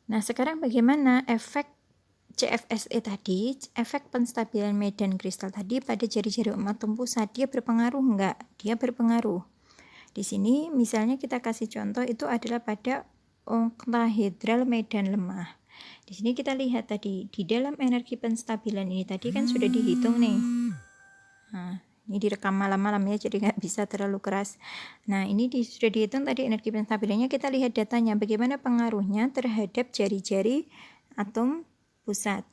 Nah, sekarang bagaimana efek CFSE tadi, efek penstabilan medan kristal tadi pada jari-jari atom pusat, dia berpengaruh enggak? Dia berpengaruh. Di sini misalnya kita kasih contoh itu adalah pada oktahedral medan lemah. Di sini kita lihat tadi, di dalam energi penstabilan ini tadi kan sudah dihitung nih. Nah, ini direkam malam-malam ya, jadi nggak bisa terlalu keras. Nah, ini sudah dihitung tadi energi penstabilannya, kita lihat datanya, bagaimana pengaruhnya terhadap jari-jari atom pusat.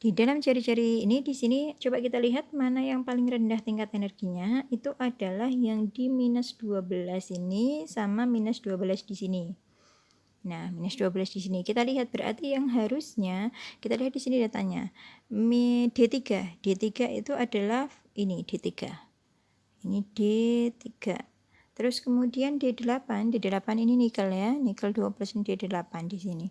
Di dalam jari-jari ini, di sini coba kita lihat mana yang paling rendah tingkat energinya, itu adalah yang di minus 12 ini sama minus 12 di sini. Nah, minus 12 di sini. Kita lihat berarti yang harusnya, kita lihat di sini datanya. D3. D3 itu adalah ini D3. Ini D3. Terus kemudian D8. D8 ini nikel ya. Nikel 20% D8 di sini.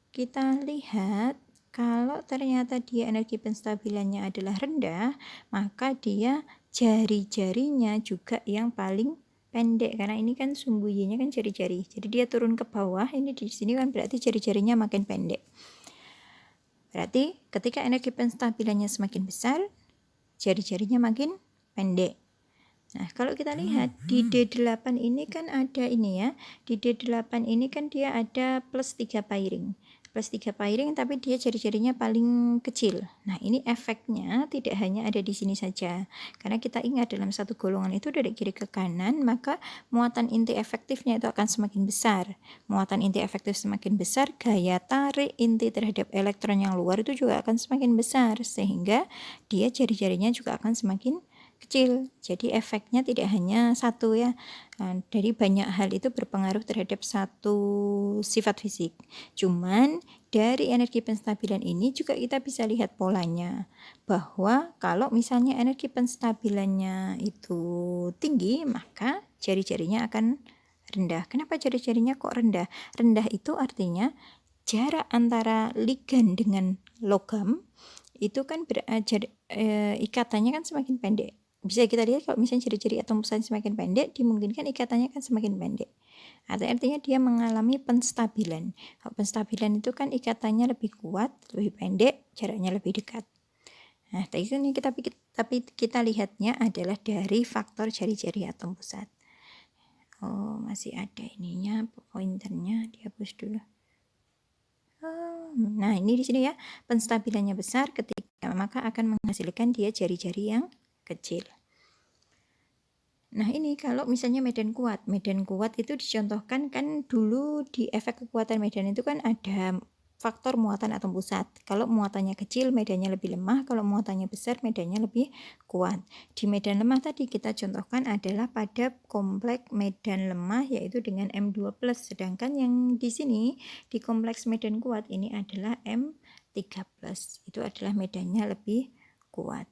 Kita lihat kalau ternyata dia energi penstabilannya adalah rendah, maka dia jari-jarinya juga yang paling pendek, karena ini kan sumbu Y-nya kan jari-jari. Jadi dia turun ke bawah, ini di sini kan berarti jari-jarinya makin pendek. Berarti ketika energi penstabilannya semakin besar, jari-jarinya makin pendek. Nah, kalau kita lihat di D8 ini kan ada ini ya. Di D8 ini kan dia ada plus 3 pairing. Plus 3 pairing tapi dia jari-jarinya paling kecil. Nah, ini efeknya tidak hanya ada di sini saja. Karena kita ingat dalam satu golongan itu dari kiri ke kanan, maka muatan inti efektifnya itu akan semakin besar. Muatan inti efektif semakin besar, gaya tarik inti terhadap elektron yang luar itu juga akan semakin besar. Sehingga dia jari-jarinya juga akan semakin kecil. Jadi efeknya tidak hanya satu ya. Dari banyak hal itu berpengaruh terhadap satu sifat fisik. Cuman dari energi penstabilan ini juga kita bisa lihat polanya. Bahwa kalau misalnya energi penstabilannya itu tinggi, maka jari-jarinya akan rendah. Kenapa jari-jarinya kok rendah? Rendah itu artinya jarak antara ligan dengan logam itu kan ikatannya kan semakin pendek. Bisa kita lihat kalau misalnya ciri-ciri atom pusat semakin pendek, dimungkinkan ikatannya kan semakin pendek. Artinya dia mengalami penstabilan. Kalau penstabilan itu kan ikatannya lebih kuat, lebih pendek, jaraknya lebih dekat. Nah, tapi kita lihatnya adalah dari faktor jari-jari atom pusat. Oh, masih ada ininya, pointernya dihapus dulu. Nah, ini di sini ya, penstabilannya besar ketika maka akan menghasilkan dia jari-jari yang kecil. Nah, ini kalau misalnya medan kuat itu dicontohkan kan dulu di efek kekuatan medan itu kan ada faktor muatan atom pusat. Kalau muatannya kecil, medannya lebih lemah. Kalau muatannya besar, medannya lebih kuat. Di medan lemah tadi kita contohkan adalah pada kompleks medan lemah yaitu dengan M2+. Sedangkan yang di sini di kompleks medan kuat ini adalah M3+. Itu adalah medannya lebih kuat.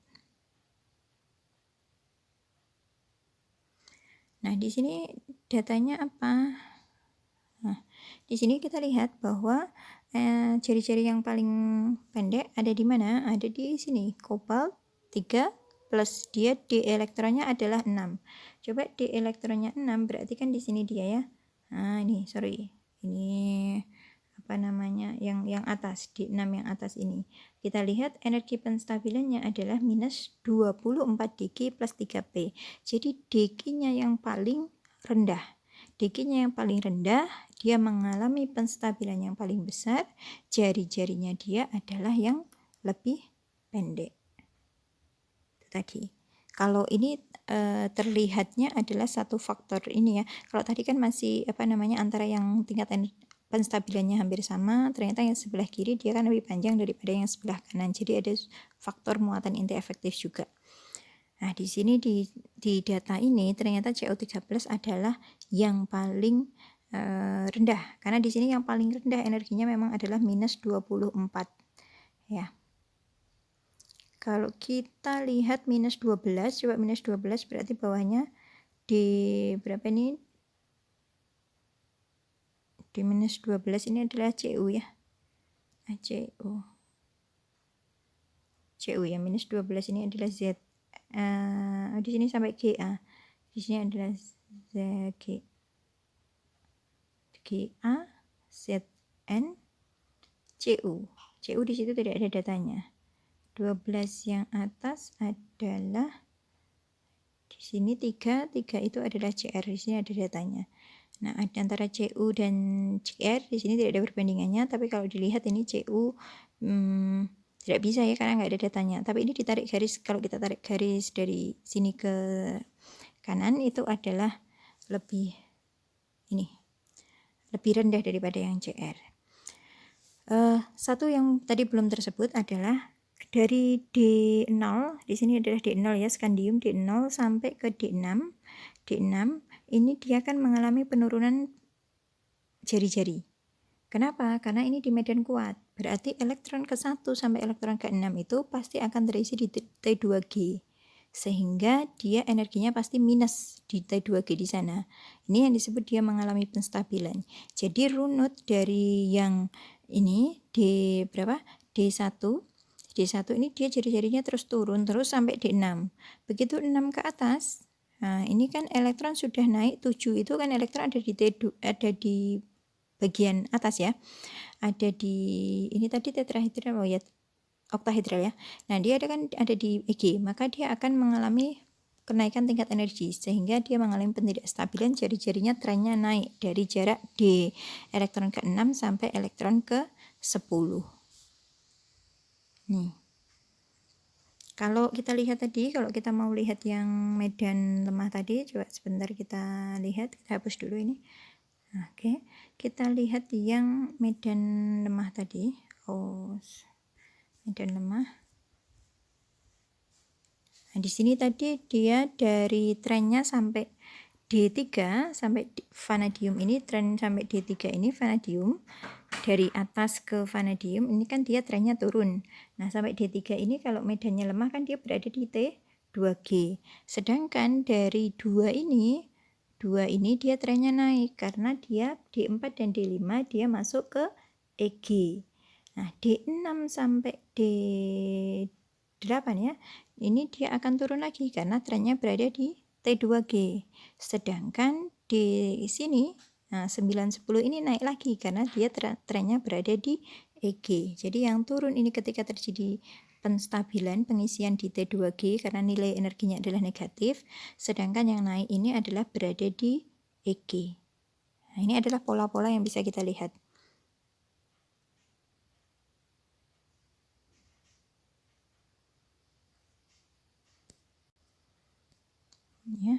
Nah, di sini datanya apa? Nah, di sini kita lihat bahwa ciri-ciri yang paling pendek ada di mana? Ada di sini, kobalt 3 plus dia D elektronnya adalah 6. Coba D elektronnya 6 berarti kan di sini dia ya. Nah, ini sorry. Ini apa namanya? Yang atas, D6 yang atas ini. Kita lihat energi penstabilannya adalah minus 24 dq plus 3p. Jadi dq-nya yang paling rendah. Dq-nya yang paling rendah, dia mengalami penstabilan yang paling besar, jari-jarinya dia adalah yang lebih pendek. Itu tadi. Kalau ini terlihatnya adalah satu faktor ini ya. Kalau tadi kan masih antara yang tingkat penstabilannya hampir sama, ternyata yang sebelah kiri dia kan lebih panjang daripada yang sebelah kanan. Jadi ada faktor muatan inti efektif juga. Nah, di sini di data ini ternyata CO3+ adalah yang paling rendah. Karena di sini yang paling rendah energinya memang adalah minus 24. Ya. Kalau kita lihat minus 12, coba minus 12 berarti bawahnya di berapa ini? Di minus 12 ini adalah Cu ya. Cu. Cu ya, minus 12 ini adalah Z. Di sini sampai Ga. Di sini adalah Ga, Zn, CU. CU di situ tidak ada datanya. 12 yang atas adalah di sini 3 itu adalah CR, di sini ada datanya. Nah, antara CU dan CR di sini tidak ada perbandingannya, tapi kalau dilihat ini CU tidak bisa ya karena nggak ada datanya. Tapi ini ditarik garis, kalau kita tarik garis dari sini ke kanan itu adalah lebih rendah daripada yang CR. Satu yang tadi belum tersebut adalah dari D0, di sini adalah D0 ya, skandium D0 sampai ke D6. D6 ini dia akan mengalami penurunan jari-jari. Kenapa? Karena ini di medan kuat. Berarti elektron ke-1 sampai elektron ke-6 itu pasti akan terisi di T2G. Sehingga dia energinya pasti minus di T2G di sana. Ini yang disebut dia mengalami penstabilan. Jadi runut dari yang ini D1 ini dia jari-jarinya terus turun terus sampai D6. Begitu 6 ke atas, nah ini kan elektron sudah naik 7, itu kan elektron ada di bagian atas ya. Ada di ini tadi tetrahedral oktahedral ya. Nah, dia ada di EG, maka dia akan mengalami kenaikan tingkat energi sehingga dia mengalami penidakstabilan, jari-jarinya trennya naik dari jarak D elektron ke-6 sampai elektron ke-10. Nih. Kalau kita lihat tadi, kalau kita mau lihat yang medan lemah tadi, coba sebentar kita lihat, kita hapus dulu ini. Oke, kita lihat yang medan lemah tadi. Medan lemah. Nah, di sini tadi dia dari trennya sampai D3 sampai vanadium ini, tren sampai D3 ini vanadium, dari atas ke vanadium ini kan dia trennya turun. Nah, sampai D3 ini kalau medannya lemah kan dia berada di T2G. Sedangkan dari 2 ini dia trennya naik karena dia D4 dan D5 dia masuk ke EG. Nah, D6 sampai D8 ya, ini dia akan turun lagi karena trennya berada di T2G. Sedangkan di sini 9-10 ini naik lagi karena dia trennya berada di EG. Jadi yang turun ini ketika terjadi penstabilan pengisian di T2G karena nilai energinya adalah negatif, sedangkan yang naik ini adalah berada di EG. Nah, ini adalah pola-pola yang bisa kita lihat. Ya.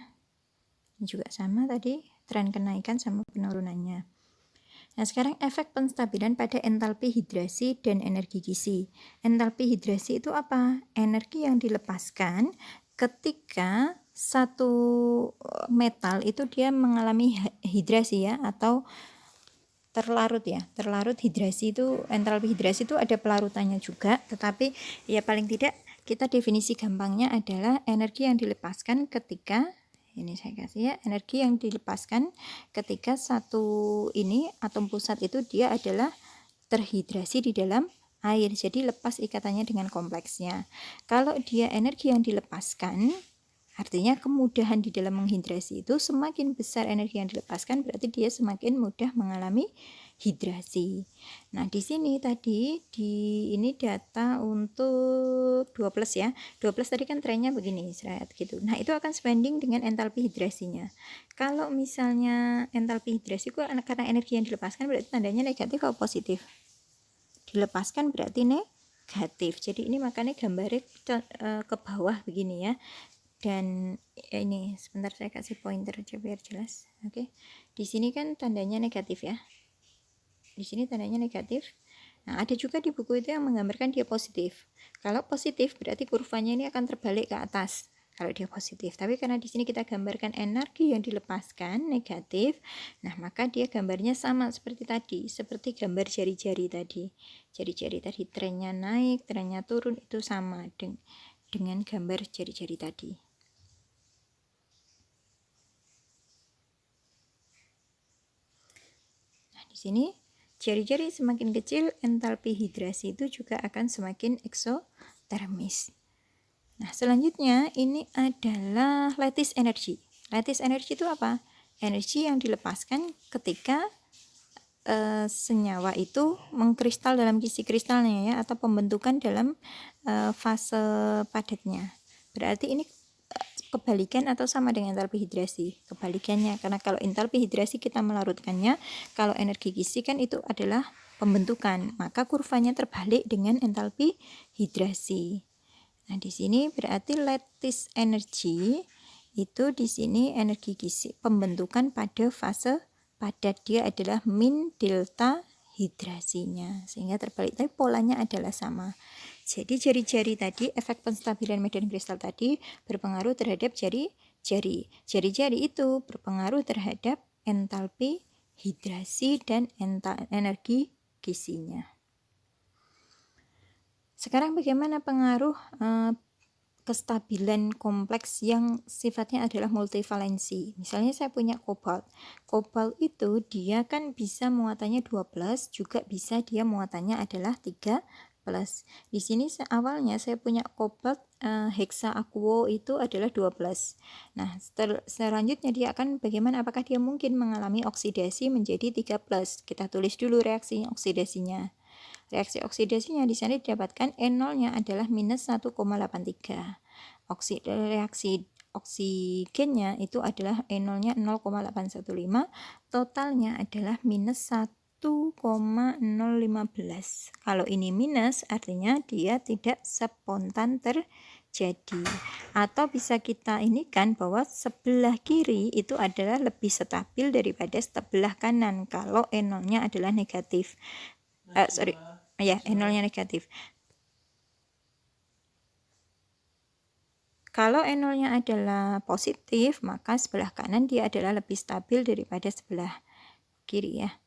Ini juga sama tadi, tren kenaikan sama penurunannya. Nah, sekarang efek penstabilan pada entalpi hidrasi dan energi gizi. Entalpi hidrasi itu apa? Energi yang dilepaskan ketika satu metal itu dia mengalami hidrasi ya, atau terlarut ya. Terlarut hidrasi itu, entalpi hidrasi itu ada pelarutannya juga, tetapi ya paling tidak kita definisi gampangnya adalah energi yang dilepaskan ketika, ini saya kasih ya, energi yang dilepaskan ketika satu ini atom pusat itu dia adalah terhidrasi di dalam air, jadi lepas ikatannya dengan kompleksnya. Kalau dia energi yang dilepaskan, artinya kemudahan di dalam menghidrasi itu semakin besar energi yang dilepaskan, berarti dia semakin mudah mengalami hidrasi. Nah, di sini tadi ini data untuk 2+ ya. 2+ tadi kan trennya begini, seret gitu. Nah, itu akan sebanding dengan entalpi hidrasinya. Kalau misalnya entalpi hidrasi karena energi yang dilepaskan berarti tandanya negatif atau positif? Dilepaskan berarti negatif. Jadi ini makanya gambarnya ke bawah begini ya. Dan ini sebentar saya kasih pointer aja biar jelas. Oke. Di sini kan tandanya negatif ya. Di sini tandanya negatif. Nah, ada juga di buku itu yang menggambarkan dia positif. Kalau positif berarti kurvanya ini akan terbalik ke atas kalau dia positif. Tapi karena di sini kita gambarkan energi yang dilepaskan negatif, nah maka dia gambarnya sama seperti tadi, seperti gambar jari-jari tadi. Jari-jari tadi trennya naik, trennya turun, itu sama dengan gambar jari-jari tadi. Nah, di sini jari-jari semakin kecil, entalpi hidrasi itu juga akan semakin eksotermis. Nah, selanjutnya ini adalah lattice energy. Lattice energy itu apa? Energi yang dilepaskan ketika senyawa itu mengkristal dalam kisi kristalnya ya, atau pembentukan dalam fase padatnya. Berarti ini kebalikan atau sama dengan entalpi hidrasi? Kebalikannya, karena kalau entalpi hidrasi kita melarutkannya, kalau energi kisi kan itu adalah pembentukan, maka kurvanya terbalik dengan entalpi hidrasi. Nah, di sini berarti lattice energy itu di sini energi kisi pembentukan pada fase padat, dia adalah min delta hidrasinya, sehingga terbalik, tapi polanya adalah sama. Jadi jari-jari tadi, efek penstabilan medan kristal tadi berpengaruh terhadap jari-jari. Jari-jari itu berpengaruh terhadap entalpi hidrasi dan energi kisinya. Sekarang bagaimana pengaruh kestabilan kompleks yang sifatnya adalah multivalensi. Misalnya saya punya kobalt. Kobalt itu dia kan bisa muatannya 12, juga bisa dia muatannya adalah 3+. Di sini awalnya saya punya kobalt heksa aquo itu adalah 12. Nah, selanjutnya dia akan bagaimana, apakah dia mungkin mengalami oksidasi menjadi 3+. Kita tulis dulu reaksi oksidasinya. Reaksi oksidasinya di sana didapatkan E0-nya adalah minus 1,83. Reaksi oksigennya itu adalah E0-nya 0,815, totalnya adalah minus 1,015. Kalau ini minus artinya dia tidak spontan terjadi. Atau bisa kita inikan bahwa sebelah kiri itu adalah lebih stabil daripada sebelah kanan kalau E0-nya adalah negatif. E0-nya negatif. Kalau E0-nya adalah positif, maka sebelah kanan dia adalah lebih stabil daripada sebelah kiri ya.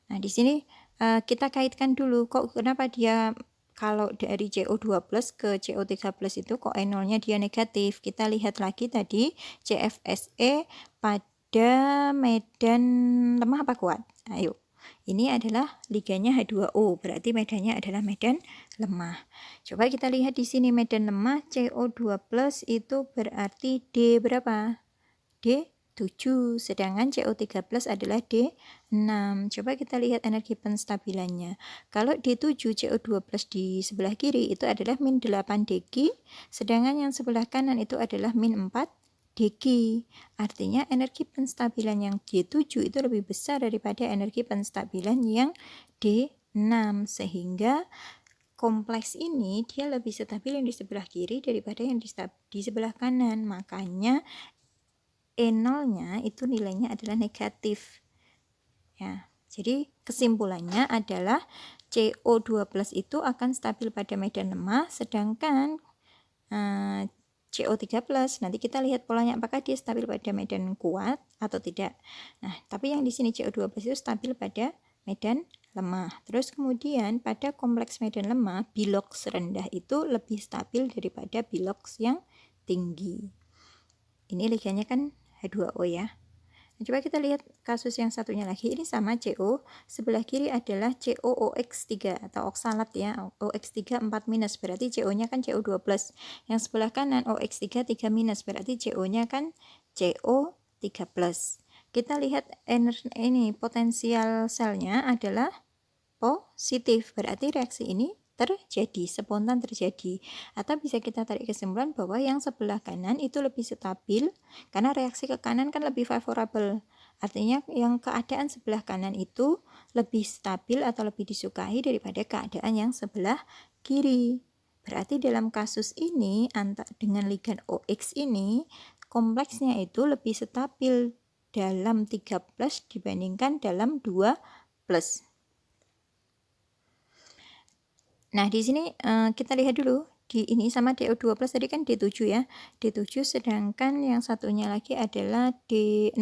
Nah, di sini kita kaitkan dulu, kok kenapa dia kalau dari CO2+ ke CO3+ itu kok E0-nya dia negatif. Kita lihat lagi tadi CFSE pada medan lemah apa kuat? Ayo. Ini adalah liganya H2O, berarti medannya adalah medan lemah. Coba kita lihat di sini medan lemah CO2+ itu berarti D berapa? D7, sedangkan CO3+ adalah D6. Coba kita lihat energi penstabilannya. Kalau D7 CO2+ di sebelah kiri itu adalah min 8 dg, sedangkan yang sebelah kanan itu adalah min 4 dg. Artinya energi penstabilan yang D7 itu lebih besar daripada energi penstabilan yang D6, sehingga kompleks ini dia lebih stabil yang di sebelah kiri daripada yang di sebelah kanan. Makanya E0-nya itu nilainya adalah negatif. Ya, jadi kesimpulannya adalah CO2+ itu akan stabil pada medan lemah, sedangkan CO3+, nanti kita lihat polanya apakah dia stabil pada medan kuat atau tidak. Nah, tapi yang di sini CO2+ itu stabil pada medan lemah. Terus kemudian pada kompleks medan lemah, bilox rendah itu lebih stabil daripada bilox yang tinggi. Ini liganya kan H2O ya. Nah, coba kita lihat kasus yang satunya lagi. Ini sama CO, sebelah kiri adalah COOX3 atau oksalat ya, OX3 4-, berarti CO-nya kan CO2+. Yang sebelah kanan OX3 3-, berarti CO-nya kan CO3+. Kita lihat ini potensial selnya adalah positif, berarti reaksi ini terjadi, spontan terjadi. Atau bisa kita tarik kesimpulan bahwa yang sebelah kanan itu lebih stabil karena reaksi ke kanan kan lebih favorable. Artinya yang keadaan sebelah kanan itu lebih stabil atau lebih disukai daripada keadaan yang sebelah kiri. Berarti dalam kasus ini dengan ligan OX ini kompleksnya itu lebih stabil dalam 3+ dibandingkan dalam 2+. Nah, di sini kita lihat dulu di ini sama DO2+ tadi kan D7 ya. D7 sedangkan yang satunya lagi adalah D6.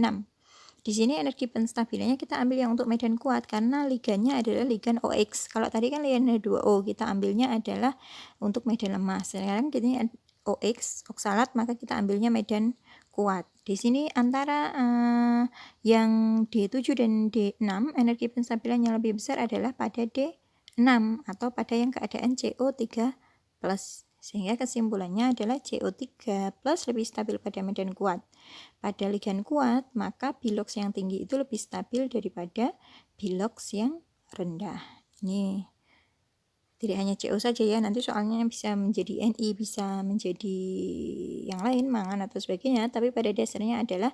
Di sini energi penstabilannya kita ambil yang untuk medan kuat karena ligannya adalah ligan OX. Kalau tadi kan ligan H2O, kita ambilnya adalah untuk medan lemah. Sekarang ini OX, oksalat, maka kita ambilnya medan kuat. Di sini antara yang D7 dan D6, energi penstabilan yang lebih besar adalah pada D6 atau pada yang keadaan CO3+. Sehingga kesimpulannya adalah CO3 plus lebih stabil pada medan kuat. Pada ligan kuat, maka bilox yang tinggi itu lebih stabil daripada bilox yang rendah. Ini tidak hanya CO saja ya, nanti soalnya bisa menjadi Ni, bisa menjadi yang lain, mangan atau sebagainya. Tapi pada dasarnya adalah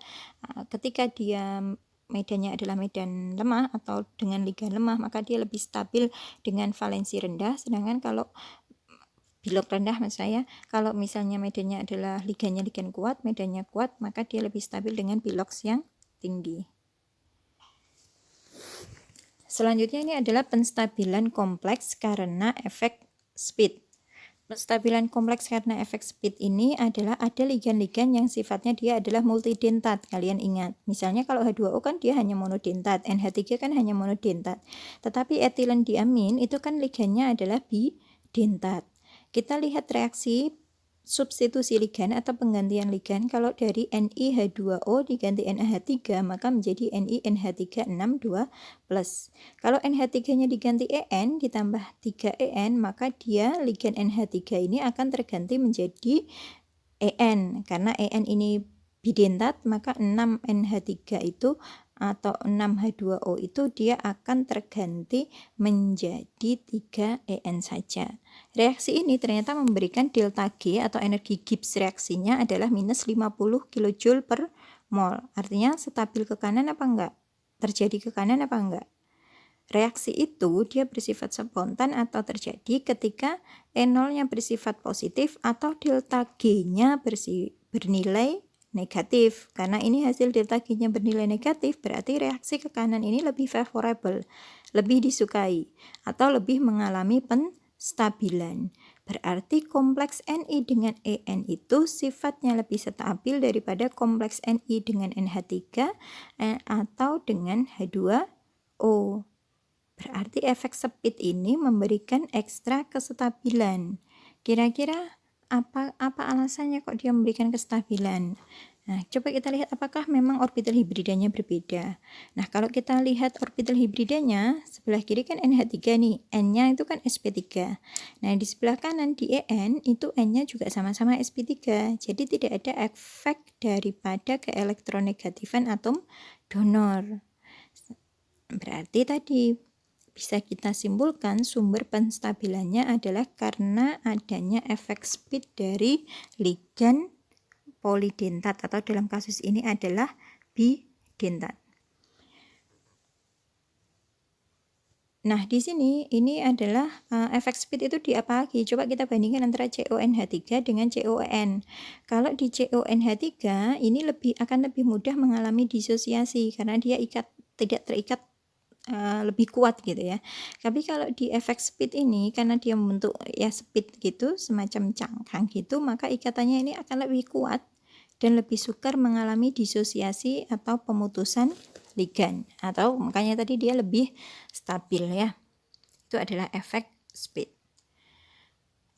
ketika dia medannya adalah medan lemah atau dengan ligan lemah, maka dia lebih stabil dengan valensi rendah. Sedangkan kalau bilox rendah kalau misalnya medannya adalah ligannya ligan kuat, medannya kuat, maka dia lebih stabil dengan bilox yang tinggi. Selanjutnya ini adalah penstabilan kompleks karena efek speed. Penstabilan kompleks karena efek speed ini adalah ada ligan-ligan yang sifatnya dia adalah multidentat. Kalian ingat, misalnya kalau H2O kan dia hanya monodentat, NH3 kan hanya monodentat. Tetapi etilen diamin itu kan ligannya adalah bidentat. Kita lihat reaksi substitusi ligan atau penggantian ligan. Kalau dari NiH2O diganti NaH3 maka menjadi NiNH362+. Kalau NH3-nya diganti En ditambah 3En maka dia ligan NH3 ini akan terganti menjadi En. Karena En ini bidentat maka 6NH3 itu atau 6H2O itu dia akan terganti menjadi 3En saja. Reaksi ini ternyata memberikan delta G atau energi Gibbs reaksinya adalah minus 50 kJ per mol. Artinya stabil ke kanan apa enggak? Terjadi ke kanan apa enggak? Reaksi itu dia bersifat spontan atau terjadi ketika E0-nya bersifat positif atau delta G-nya bernilai negatif. Karena ini hasil delta G-nya bernilai negatif, berarti reaksi ke kanan ini lebih favorable, lebih disukai, atau lebih mengalami penstabilan. Berarti kompleks Ni dengan En itu sifatnya lebih stabil daripada kompleks Ni dengan NH3 atau dengan H2O. Berarti efek speed ini memberikan ekstra kestabilan. Kira-kira apa alasannya kok dia memberikan kestabilan? Nah, coba kita lihat apakah memang orbital hibridanya berbeda. Nah, kalau kita lihat orbital hibridanya, sebelah kiri kan NH3 nih, N-nya itu kan sp3. Nah, di sebelah kanan di En itu N-nya juga sama-sama sp3. Jadi tidak ada efek daripada keelektronegatifan atom donor. Berarti tadi bisa kita simpulkan sumber penstabilannya adalah karena adanya efek speed dari ligan polidentat atau dalam kasus ini adalah bidentat. Nah, di sini ini adalah efek speed itu di apa lagi? Coba kita bandingkan antara CONH3 dengan CON. Kalau di CONH3 ini akan lebih mudah mengalami disosiasi karena dia tidak terikat lebih kuat gitu ya. Tapi kalau di efek speed ini karena dia membentuk ya speed gitu, semacam cangkang gitu, maka ikatannya ini akan lebih kuat dan lebih sukar mengalami disosiasi atau pemutusan ligan, atau makanya tadi dia lebih stabil ya. Itu adalah efek speed.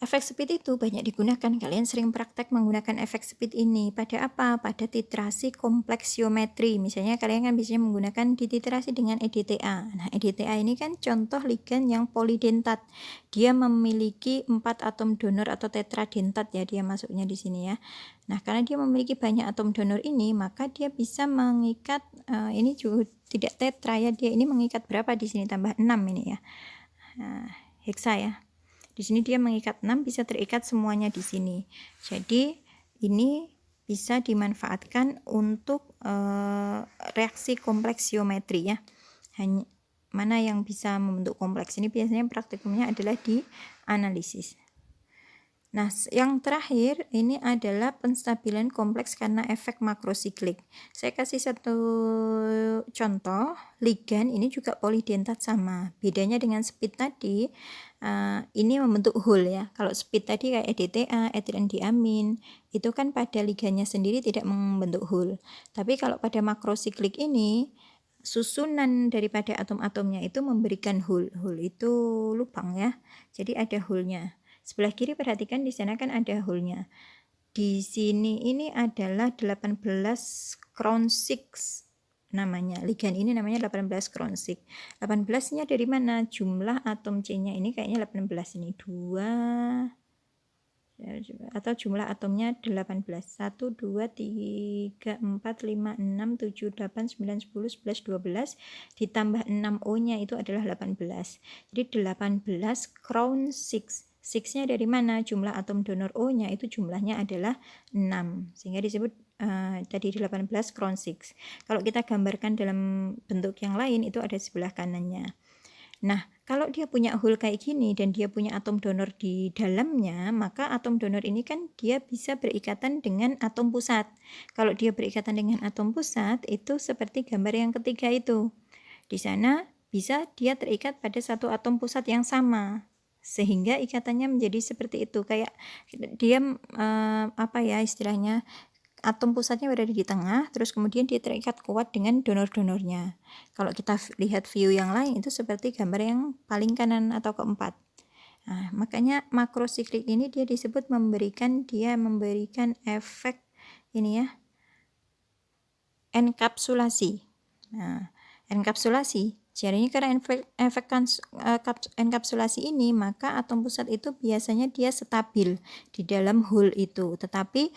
Efek speed itu banyak digunakan, kalian sering praktek menggunakan efek speed ini pada apa? Pada titrasi kompleksiometri. Misalnya kalian kan biasanya menggunakan dititrasi dengan EDTA. Nah, EDTA ini kan contoh ligan yang polidentat. Dia memiliki 4 atom donor atau tetradentat ya, dia masuknya di sini ya. Nah, karena dia memiliki banyak atom donor ini, maka dia bisa mengikat ini juga tidak tetra ya, dia ini mengikat berapa di sini tambah 6 ini ya. Heksa ya. Di sini dia mengikat 6, bisa terikat semuanya di sini. Jadi ini bisa dimanfaatkan untuk reaksi kompleksiometri ya. Mana yang bisa membentuk kompleks ini biasanya praktikumnya adalah di analisis. Nah, yang terakhir ini adalah penstabilan kompleks karena efek makrosiklik. Saya kasih satu contoh, ligan ini juga polidentat sama. Bedanya dengan speed tadi, ini membentuk hole ya. Kalau speed tadi kayak EDTA, etilen diamin, itu kan pada ligannya sendiri tidak membentuk hole. Tapi kalau pada makrosiklik ini, susunan daripada atom-atomnya itu memberikan hole. Hole itu lubang ya. Jadi ada hole-nya. Sebelah kiri perhatikan di sana kan ada hole-nya. Di sini ini adalah 18 crown 6 namanya. Ligan ini namanya 18 crown 6. 18-nya dari mana? Jumlah atom C-nya ini kayaknya 18 ini. 2 atau jumlah atomnya 18. 1, 2, 3, 4, 5, 6, 7, 8, 9, 10, 11, 12 ditambah 6 O-nya itu adalah 18. Jadi 18 crown 6. 6-nya dari mana? Jumlah atom donor O-nya itu jumlahnya adalah 6. Sehingga disebut tadi 18 crown 6. Kalau kita gambarkan dalam bentuk yang lain itu ada sebelah kanannya. Nah, kalau dia punya hole kayak gini dan dia punya atom donor di dalamnya, maka atom donor ini kan dia bisa berikatan dengan atom pusat. Kalau dia berikatan dengan atom pusat, itu seperti gambar yang ketiga itu. Di sana bisa dia terikat pada satu atom pusat yang sama. Sehingga ikatannya menjadi seperti itu, kayak dia istilahnya atom pusatnya berada di tengah, terus kemudian dia terikat kuat dengan donor-donornya. Kalau kita lihat view yang lain itu seperti gambar yang paling kanan atau keempat. Nah, makanya makrosiklik ini dia disebut memberikan efek ini ya, enkapsulasi. Nah, enkapsulasi jadinya karena efek enkapsulasi ini, maka atom pusat itu biasanya dia stabil di dalam hole itu. Tetapi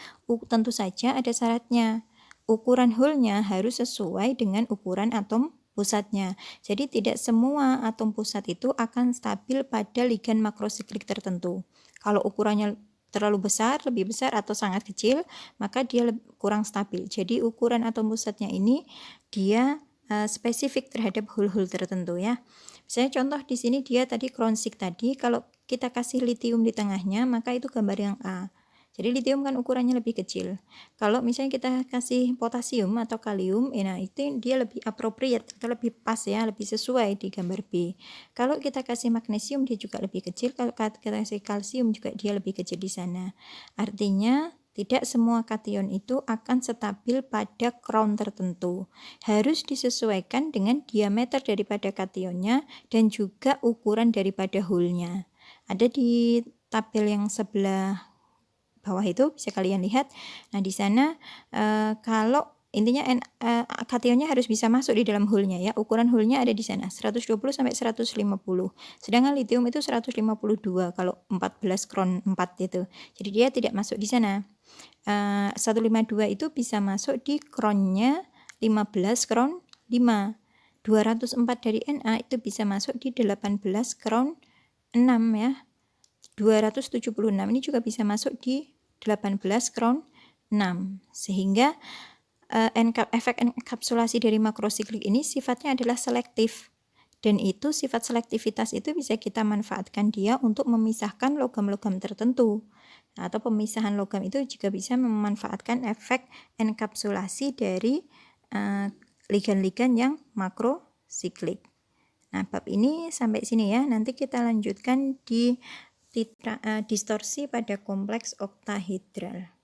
tentu saja ada syaratnya. Ukuran hole-nya harus sesuai dengan ukuran atom pusatnya. Jadi tidak semua atom pusat itu akan stabil pada ligan makrosiklik tertentu. Kalau ukurannya terlalu besar, lebih besar atau sangat kecil, maka dia kurang stabil. Jadi ukuran atom pusatnya ini dia spesifik terhadap hole-hole tertentu ya. Misalnya contoh di sini dia tadi crown 6 tadi, kalau kita kasih litium di tengahnya, maka itu gambar yang A. Jadi litium kan ukurannya lebih kecil. Kalau misalnya kita kasih potasium atau kalium, nah itu dia lebih appropriate atau lebih pas ya, lebih sesuai di gambar B. Kalau kita kasih magnesium dia juga lebih kecil, kalau kita kasih kalsium juga dia lebih kecil di sana. Artinya tidak semua kation itu akan stabil pada crown tertentu. Harus disesuaikan dengan diameter daripada kationnya dan juga ukuran daripada hole-nya. Ada di tabel yang sebelah bawah itu bisa kalian lihat. Nah, di sana kalau intinya kationnya harus bisa masuk di dalam hole-nya ya. Ukuran hole-nya ada di sana 120 sampai 150. Sedangkan litium itu 152 kalau 14 crown 4 itu. Jadi dia tidak masuk di sana. 152 itu bisa masuk di crown-nya 15 crown 5. 204 dari Na itu bisa masuk di 18 crown 6 ya. 276 ini juga bisa masuk di 18 crown 6. Sehingga efek enkapsulasi dari makrosiklik ini sifatnya adalah selektif. Dan itu sifat selektivitas itu bisa kita manfaatkan dia untuk memisahkan logam-logam tertentu. Atau pemisahan logam itu juga bisa memanfaatkan efek enkapsulasi dari ligan-ligan yang makrosiklik. Nah, bab ini sampai sini ya. Nanti kita lanjutkan di distorsi pada kompleks oktahedral.